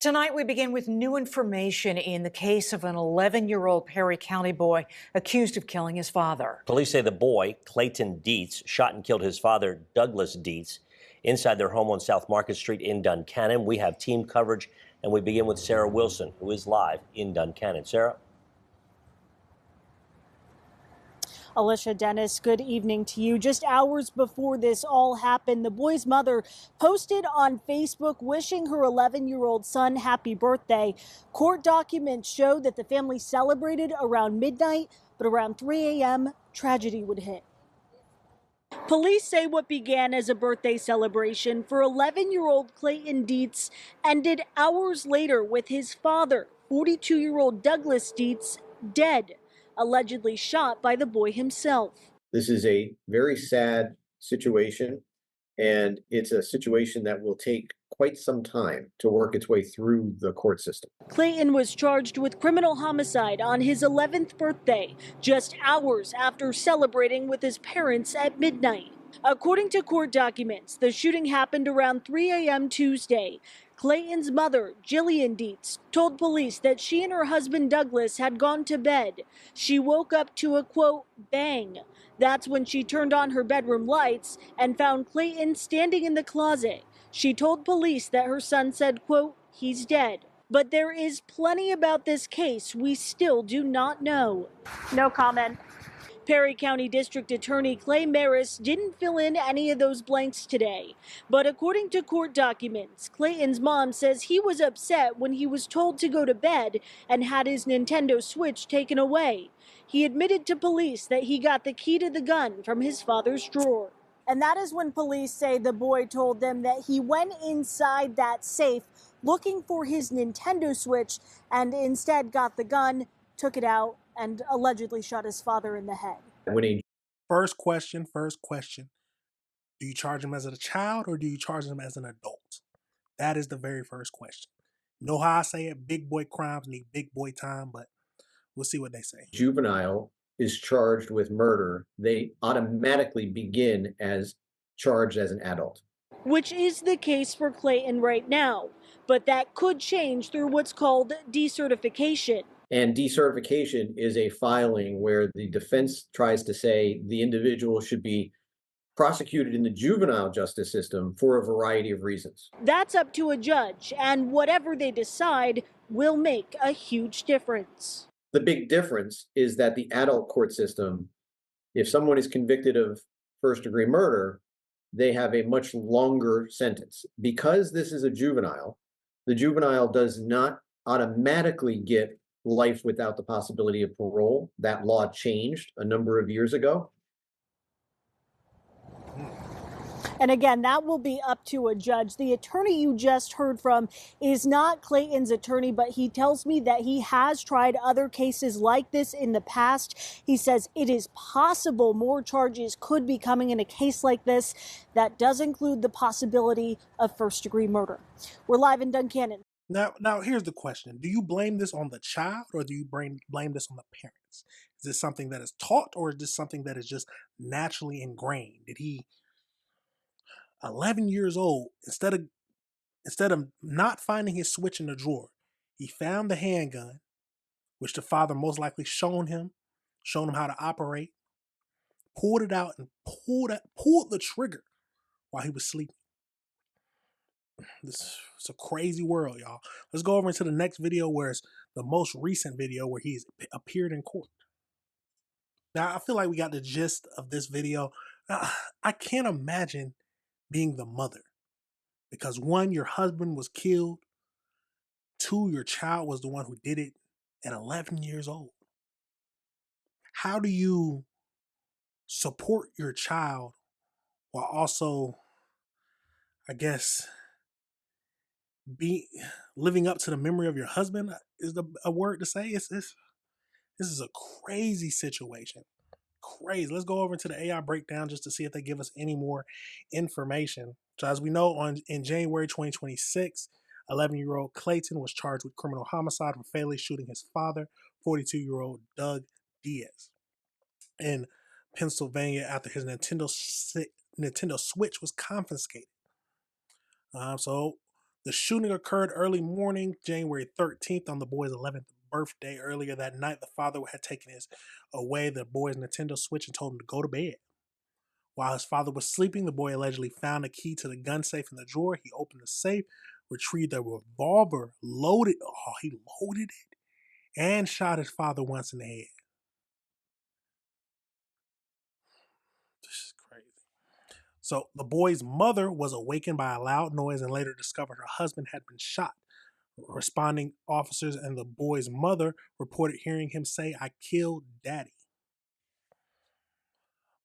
Tonight, we begin with new information in the case of an 11-year-old Perry County boy accused of killing his father. Police say the boy, Clayton Dietz, shot and killed his father, Douglas Dietz, inside their home on South Market Street in Duncannon. We have team coverage, and we begin with Sarah Wilson, who is live in Duncannon. Sarah? Alicia Dennis, good evening to you. Just hours before this all happened, the boy's mother posted on Facebook wishing her 11-year-old son happy birthday. Court documents show that the family celebrated around midnight, but around 3 a.m., tragedy would hit. Police say what began as a birthday celebration for 11-year-old Clayton Dietz ended hours later with his father, 42-year-old Douglas Dietz, dead, allegedly shot by the boy himself. This is a very sad situation, and it's a situation that will take quite some time to work its way through the court system. Clayton was charged with criminal homicide on his 11th birthday, just hours after celebrating with his parents at midnight. According to court documents, the shooting happened around 3 a.m. Tuesday. Clayton's mother, Jillian Dietz, told police that she and her husband Douglas had gone to bed. She woke up to a, quote, bang. That's when she turned on her bedroom lights and found Clayton standing in the closet. She told police that her son said, quote, he's dead. But there is plenty about this case we still do not know. No comment. Perry County District Attorney Clay Maris didn't fill in any of those blanks today. But according to court documents, Clayton's mom says he was upset when he was told to go to bed and had his Nintendo Switch taken away. He admitted to police that he got the key to the gun from his father's drawer. And that is when police say the boy told them that he went inside that safe looking for his Nintendo Switch and instead got the gun, took it out, and allegedly shot his father in the head. First question. Do you charge him as a child or do you charge him as an adult? That is the very first question. You know how I say it? Big boy crimes need big boy time, but we'll see what they say. Juvenile is charged with murder. They automatically begin as charged as an adult. Which is the case for Clayton right now, but that could change through what's called decertification. And decertification is a filing where the defense tries to say the individual should be prosecuted in the juvenile justice system for a variety of reasons. That's up to a judge, and whatever they decide will make a huge difference. The big difference is that the adult court system, if someone is convicted of first-degree murder, they have a much longer sentence. Because this is a juvenile, the juvenile does not automatically get life without the possibility of parole. That law changed a number of years ago. And again, that will be up to a judge. The attorney you just heard from is not Clayton's attorney, but he tells me that he has tried other cases like this in the past. He says it is possible more charges could be coming in a case like this. That does include the possibility of first-degree murder. We're live in Duncannon. Now, here's the question. Do you blame this on the child or do you blame this on the parents? Is this something that is taught or is this something that is just naturally ingrained? Did he, 11 years old, instead of not finding his switch in the drawer, he found the handgun, which the father most likely shown him how to operate, pulled it out and pulled the trigger while he was sleeping. This is a crazy world, y'all. Let's go over into the next video where it's the most recent video where he's appeared in court. Now, I feel like we got the gist of this video. I can't imagine being the mother because one, your husband was killed. Two, your child was the one who did it at 11 years old. How do you support your child while also, I guess, living up to the memory of your husband is a word to say. This is a crazy situation. Crazy. Let's go over to the AI breakdown just to see if they give us any more information. So as we know, in January 2026, 11-year-old Clayton was charged with criminal homicide for fatally shooting his father, 42-year-old Doug Dietz, in Pennsylvania after his Nintendo Switch was confiscated. So The shooting occurred early morning, January 13th, on the boy's 11th birthday. Earlier that night, the father had taken away the boy's Nintendo Switch and told him to go to bed. While his father was sleeping, the boy allegedly found a key to the gun safe in the drawer. He opened the safe, retrieved a revolver, he loaded it, and shot his father once in the head. This is crazy. So the boy's mother was awakened by a loud noise and later discovered her husband had been shot. Responding officers and the boy's mother reported hearing him say, "I killed daddy."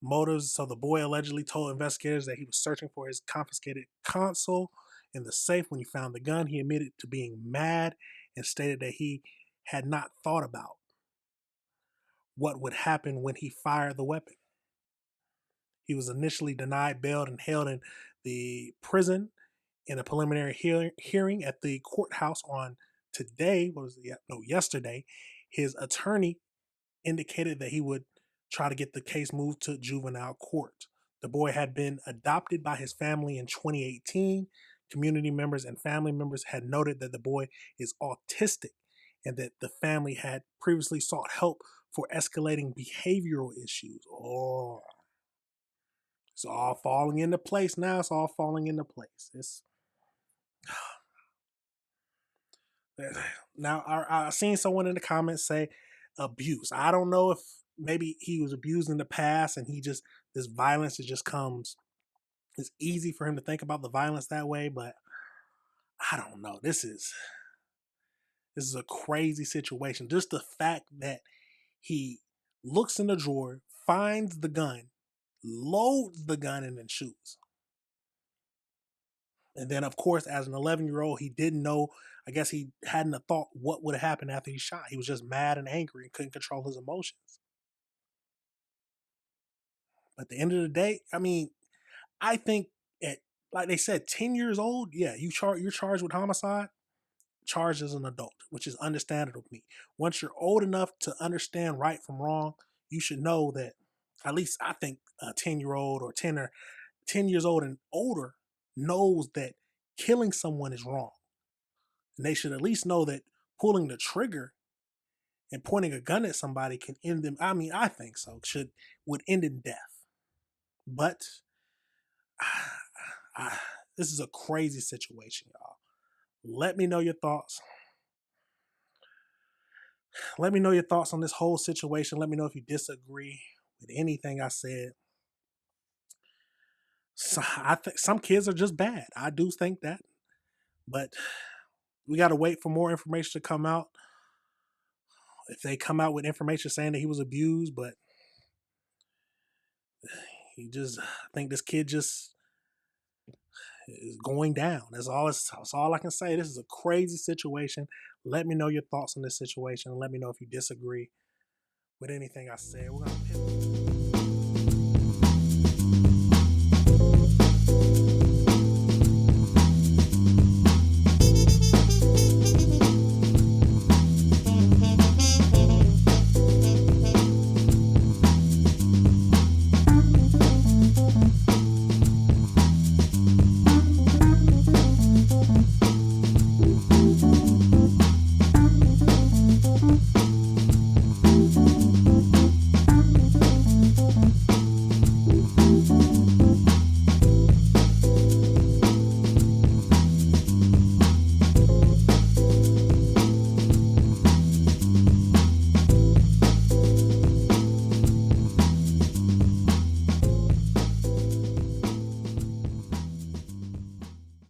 Motives. So the boy allegedly told investigators that he was searching for his confiscated console in the safe when he found the gun. He admitted to being mad and stated that he had not thought about what would happen when he fired the weapon. He was initially denied bail and held in the prison in a preliminary hearing at the courthouse on yesterday. His attorney indicated that he would try to get the case moved to juvenile court. The boy had been adopted by his family in 2018. Community members and family members had noted that the boy is autistic and that the family had previously sought help for escalating behavioral issues. Oh, it's all falling into place now. It's all falling into place. Now, I seen someone in the comments say abuse. I don't know if maybe he was abused in the past and this violence, it just comes, it's easy for him to think about the violence that way, but I don't know. This is a crazy situation. Just the fact that he looks in the drawer, finds the gun, loads the gun, and then shoots. And then, of course, as an 11-year-old, he didn't know, I guess he hadn't a thought what would have happened after he shot. He was just mad and angry and couldn't control his emotions. But at the end of the day, I mean, I think like they said, 10 years old, yeah, you're charged with homicide, charged as an adult, which is understandable to me. Once you're old enough to understand right from wrong, you should know that, at least I think a 10-year-old or 10 years old and older knows that killing someone is wrong. And they should at least know that pulling the trigger and pointing a gun at somebody can end them. I mean, I think so. Would end in death. But this is a crazy situation, y'all. Let me know your thoughts. Let me know your thoughts on this whole situation. Let me know if you disagree with anything I said. So I think some kids are just bad. I do think that. But we got to wait for more information to come out. If they come out with information saying that he was abused, but I think this kid just is going down. That's all I can say. This is a crazy situation. Let me know your thoughts on this situation and let me know if you disagree with anything I said. We're gonna pivot.